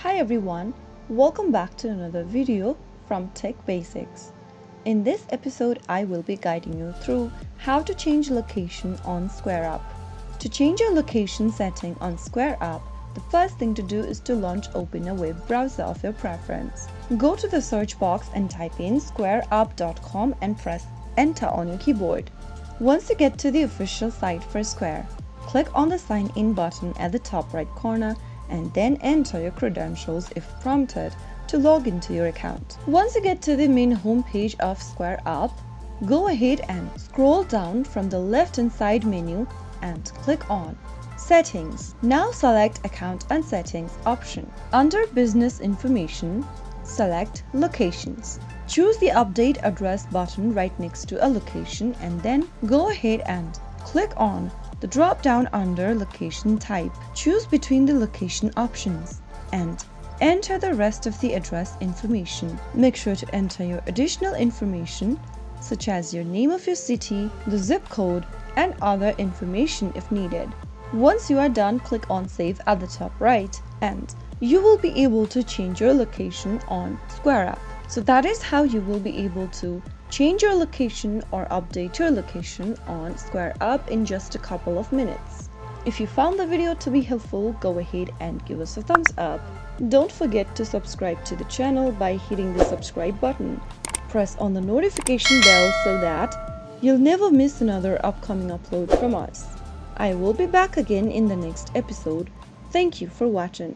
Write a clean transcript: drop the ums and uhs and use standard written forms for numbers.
Hi everyone, welcome back to another video from Tech Basics. In this episode, I will be guiding you through how to change location on SquareUp. To change your location setting on SquareUp, the first thing to do is to open a web browser of your preference. Go to the search box and type in squareup.com and press enter on your keyboard. Once you get to the official site for Square, click on the sign in button at the top right corner and then enter your credentials if prompted to log into your account. Once you get to the main homepage of SquareUp, go ahead and scroll down from the left-hand side menu and click on Settings. Now select Account and Settings option. Under Business Information, select Locations. Choose the Update Address button right next to a location and then go ahead and click on the drop-down under Location Type. Choose between the location options and enter the rest of the address information. Make sure to enter your additional information such as your name of your city, the zip code, and other information if needed. Once you are done, click on Save at the top right and you will be able to change your location on SquareUp. So that is how you will be able to change your location or update your location on SquareUp in just a couple of minutes. If you found the video to be helpful, go ahead and give us a thumbs up. Don't forget to subscribe to the channel by hitting the subscribe button. Press on the notification bell so that you'll never miss another upcoming upload from us. I will be back again in the next episode. Thank you for watching.